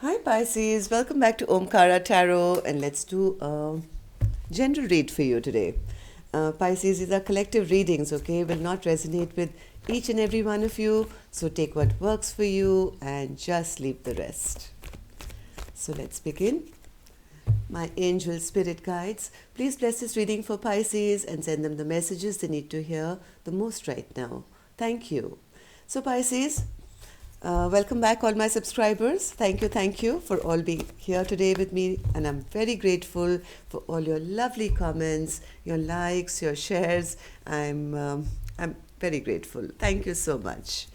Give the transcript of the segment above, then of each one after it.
Hi Pisces, welcome back to Omkara Tarot, and let's do a general read for you today. Pisces, these are collective readings, okay? Will not resonate with each and every one of you, so take what works for you and just leave the rest. So let's begin. My angel spirit guides, please bless this reading for Pisces and send them the messages they need to hear the most right now. Thank you. So, Pisces, welcome back, all my subscribers. Thank you for all being here today with me. And I'm very grateful for all your lovely comments, your likes, your shares. I'm very grateful. Thank you so much.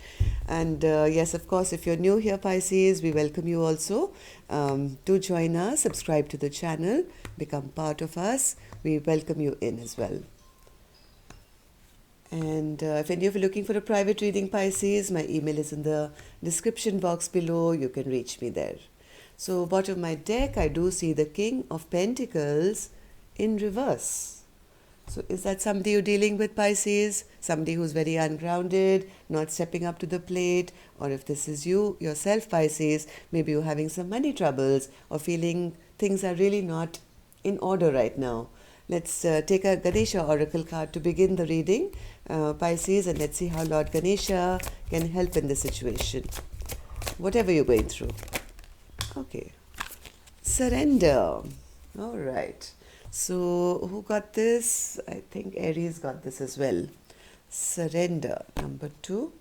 And yes, of course, if you're new here, Pisces, we welcome you also. Do join us, subscribe to the channel, become part of us. We welcome you in as well. And if any of you are looking for a private reading, Pisces, my email is in the description box below. You can reach me there. So, bottom of my deck, I do see the King of Pentacles in reverse. So, is that somebody you're dealing with, Pisces? Somebody who's very ungrounded, not stepping up to the plate? Or if this is you, yourself, Pisces, maybe you're having some money troubles or feeling things are really not in order right now. Let's take a Ganesha oracle card to begin the reading, Pisces, and let's see how Lord Ganesha can help in this situation, whatever you're going through. Okay. Surrender. All right. So, who got this? I think Aries got this as well. Surrender. Number 2.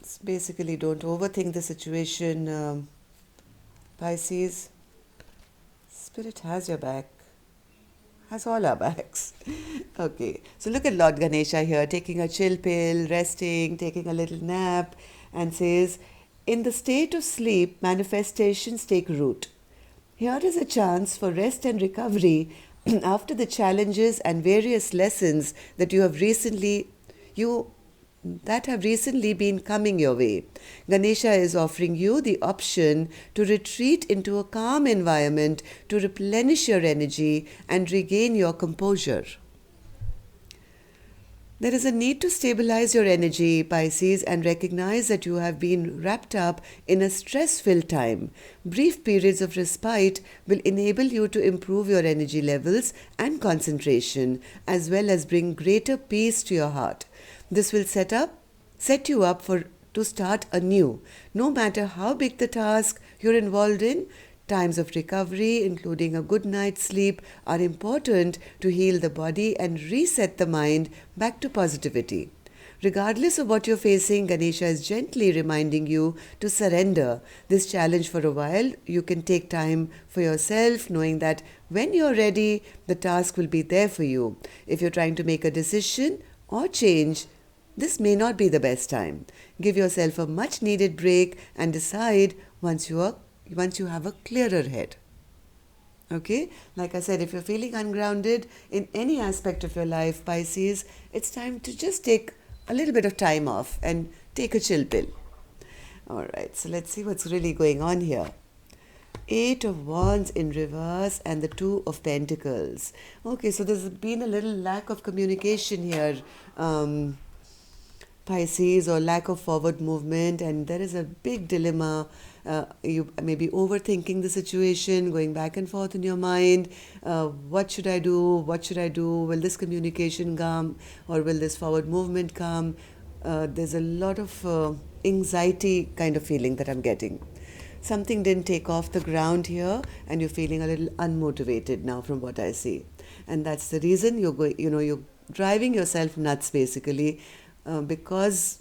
It's basically, don't overthink the situation, Pisces. Spirit has your back, has all our backs. Okay, so look at Lord Ganesha here, taking a chill pill, resting, taking a little nap, and says, in the state of sleep, manifestations take root. Here is a chance for rest and recovery after the challenges and various lessons that you that have recently been coming your way. Ganesha is offering you the option to retreat into a calm environment to replenish your energy and regain your composure. There is a need to stabilize your energy, Pisces, and recognize that you have been wrapped up in a stress filled time. Brief periods of respite will enable you to improve your energy levels and concentration, as well as bring greater peace to your heart. This will set you up to start anew. No matter how big the task you're involved in, times of recovery, including a good night's sleep, are important to heal the body and reset the mind back to positivity. Regardless of what you're facing, Ganesha is gently reminding you to surrender this challenge for a while. You can take time for yourself, knowing that when you're ready, the task will be there for you. If you're trying to make a decision or change, this may not be the best time. Give yourself a much needed break and decide once you have a clearer head. Okay? Like I said, if you're feeling ungrounded in any aspect of your life, Pisces, it's time to just take a little bit of time off and take a chill pill. All right, so let's see what's really going on here. Eight of Wands in reverse and the Two of Pentacles. Okay, so there's been a little lack of communication here, Pisces, or lack of forward movement, and there is a big dilemma. You may be overthinking the situation, going back and forth in your mind. What should I do? What should I do? Will this communication come, or will this forward movement come? There's a lot of anxiety kind of feeling that I'm getting. Something didn't take off the ground here, and you're feeling a little unmotivated now, from what I see. And that's the reason you're driving yourself nuts, basically, because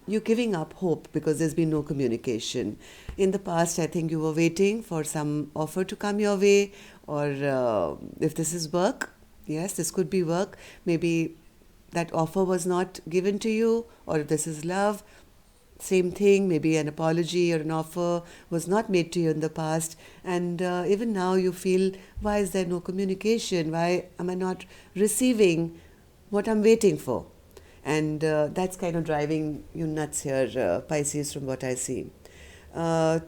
you're giving up hope because there's been no communication. In the past, I think you were waiting for some offer to come your way, or if this is work, yes, this could be work. Maybe that offer was not given to you, or if this is love, same thing. Maybe an apology or an offer was not made to you in the past, and even now you feel, why is there no communication? Why am I not receiving what I'm waiting for? And that's kind of driving you nuts here, Pisces, from what I see. Uh,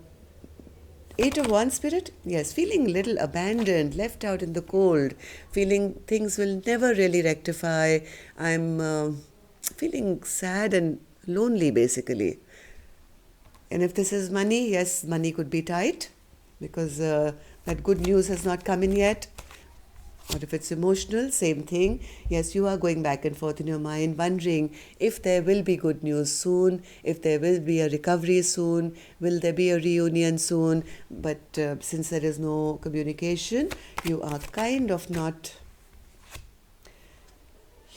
Eight of Wands spirit, yes, feeling a little abandoned, left out in the cold, feeling things will never really rectify. I'm feeling sad and lonely, basically. And if this is money, yes, money could be tight because that good news has not come in yet. Or if it's emotional, same thing. Yes, you are going back and forth in your mind, wondering if there will be good news soon, if there will be a recovery soon, will there be a reunion soon. But since there is no communication, you are kind of not.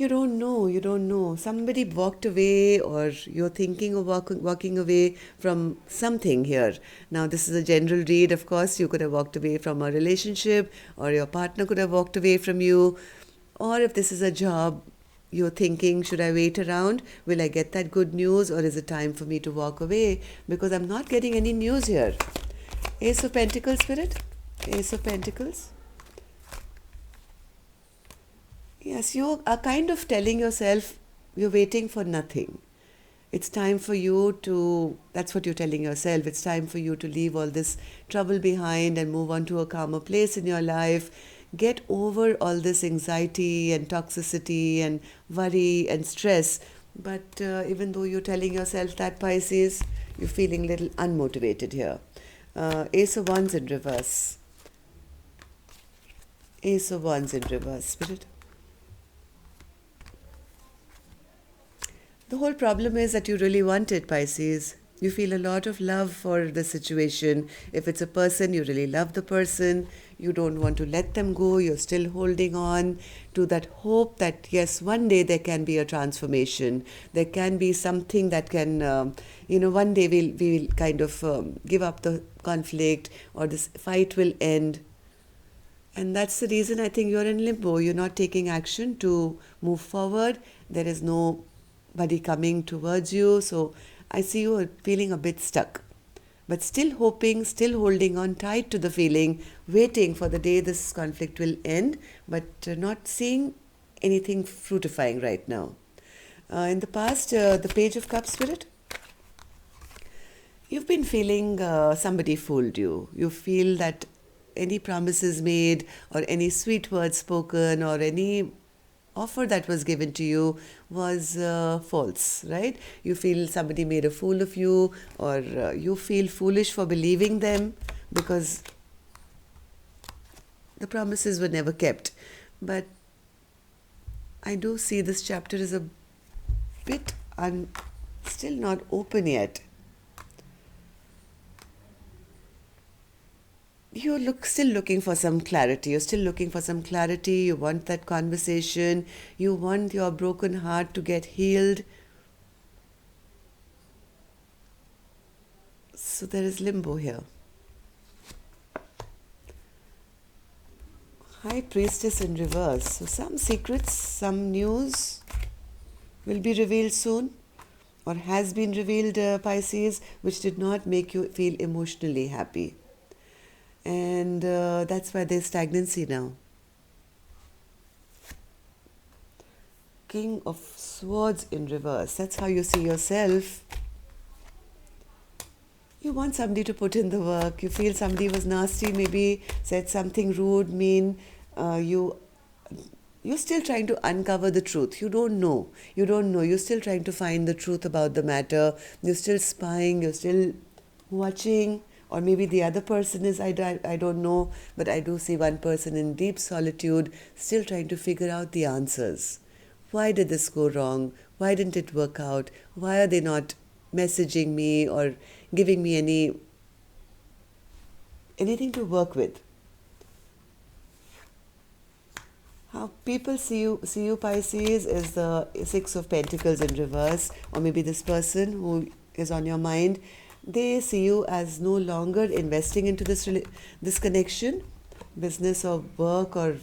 You don't know. Somebody walked away, or you're thinking of walking away from something here. Now, this is a general read, of course. You could have walked away from a relationship, or your partner could have walked away from you. Or if this is a job, you're thinking, should I wait around? Will I get that good news, or is it time for me to walk away? Because I'm not getting any news here. Ace of Pentacles, Spirit. Ace of Pentacles. Yes, you are kind of telling yourself you're waiting for nothing. It's time for you to, that's what you're telling yourself, it's time for you to leave all this trouble behind and move on to a calmer place in your life. Get over all this anxiety and toxicity and worry and stress. But even though you're telling yourself that, Pisces, you're feeling a little unmotivated here. Ace of Wands in reverse. Ace of Wands in reverse, Spirit. The whole problem is that you really want it, Pisces. You feel a lot of love for the situation. If it's a person, you really love the person. You don't want to let them go. You're still holding on to that hope that, yes, one day there can be a transformation. There can be something that can, one day we'll kind of give up the conflict, or this fight will end. And that's the reason I think you're in limbo. You're not taking action to move forward. There is nobody coming towards you. So I see you feeling a bit stuck, but still hoping, still holding on tight to the feeling, waiting for the day this conflict will end, but not seeing anything fruitifying right now. In the past, the Page of Cups, Spirit, you've been feeling somebody fooled you. You feel that any promises made, or any sweet words spoken, or any offer that was given to you was false, right? You feel somebody made a fool of you, or you feel foolish for believing them because the promises were never kept. But I do see this chapter is a bit still not open yet. You're still looking for some clarity. You're still looking for some clarity. You want that conversation. You want your broken heart to get healed. So there is limbo here. High Priestess in reverse. So some secrets, some news will be revealed soon, or has been revealed, Pisces, which did not make you feel emotionally happy. And that's why there's stagnancy now. King of Swords in reverse. That's how you see yourself. You want somebody to put in the work. You feel somebody was nasty, maybe said something rude, mean. You're still trying to uncover the truth. You don't know. You're still trying to find the truth about the matter. You're still spying. You're still watching. Or maybe the other person is, I don't know, but I do see one person in deep solitude still trying to figure out the answers. Why did this go wrong? Why didn't it work out? Why are they not messaging me or giving me anything to work with? How people see you, Pisces, is the Six of Pentacles in reverse, or maybe this person who is on your mind. They see you as no longer investing into this connection, business or work or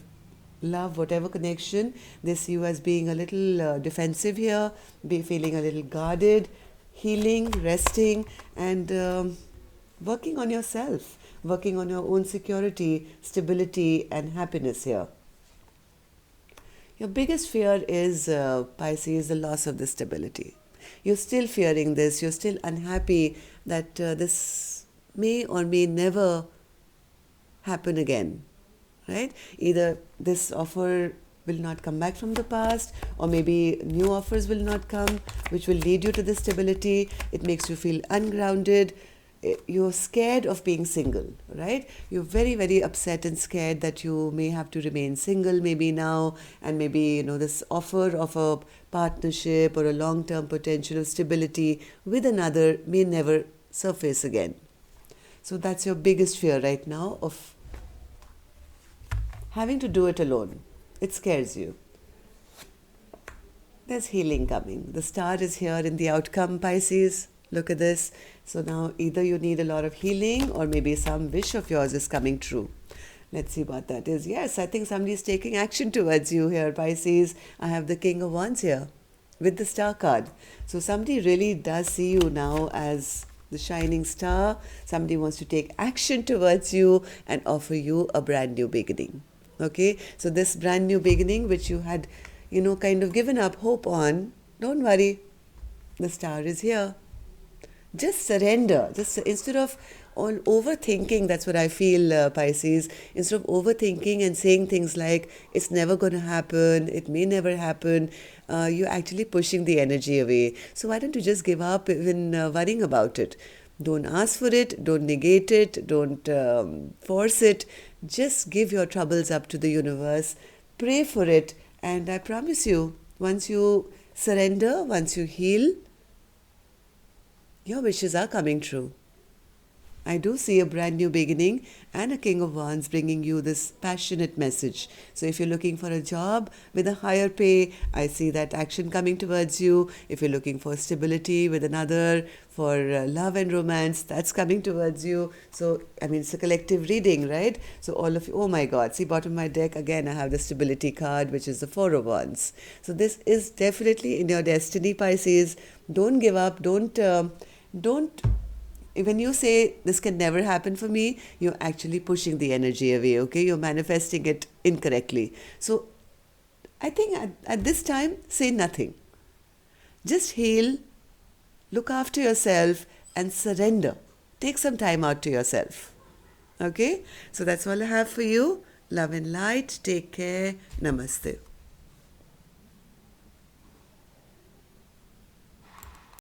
love, whatever connection. They see you as being a little defensive here, feeling a little guarded, healing, resting, and working on yourself, working on your own security, stability, and happiness here. Your biggest fear is, Pisces, the loss of the stability. You're still fearing this. You're still unhappy that this may or may never happen again, right? Either this offer will not come back from the past, or maybe new offers will not come, which will lead you to this stability. It makes you feel ungrounded. You're scared of being single, right? You're very, very upset and scared that you may have to remain single maybe now, and maybe, this offer of a partnership or a long-term potential of stability with another may never surface again. So that's your biggest fear right now, of having to do it alone. It scares you. There's healing coming. The star is here in the outcome, Pisces. Look at this. So now either you need a lot of healing, or maybe some wish of yours is coming true. Let's see what that is. Yes, I think somebody is taking action towards you here, Pisces. I have the King of Wands here with the star card. So somebody really does see you now as the shining star. Somebody wants to take action towards you and offer you a brand new beginning. Okay, so this brand new beginning, which you had, kind of given up hope on, don't worry, the star is here. Just surrender. Just instead of all overthinking, that's what I feel, Pisces. Instead of overthinking and saying things like, it's never going to happen, it may never happen, you're actually pushing the energy away. So why don't you just give up even worrying about it? Don't ask for it, don't negate it, don't force it. Just give your troubles up to the universe, pray for it, and I promise you, once you surrender, once you heal, your wishes are coming true. I do see a brand new beginning and a King of Wands bringing you this passionate message. So if you're looking for a job with a higher pay, I see that action coming towards you. If you're looking for stability with another, for love and romance, that's coming towards you. So, it's a collective reading, right? So all of you, oh my God, see bottom of my deck, again, I have the stability card, which is the Four of Wands. So this is definitely in your destiny, Pisces. Don't give up. Don't when you say this can never happen for me, you're actually pushing the energy away, okay? You're manifesting it incorrectly. So I think at this time, say nothing. Just heal, look after yourself, and surrender. Take some time out to yourself. Okay? So that's all I have for you. Love and light. Take care. Namaste.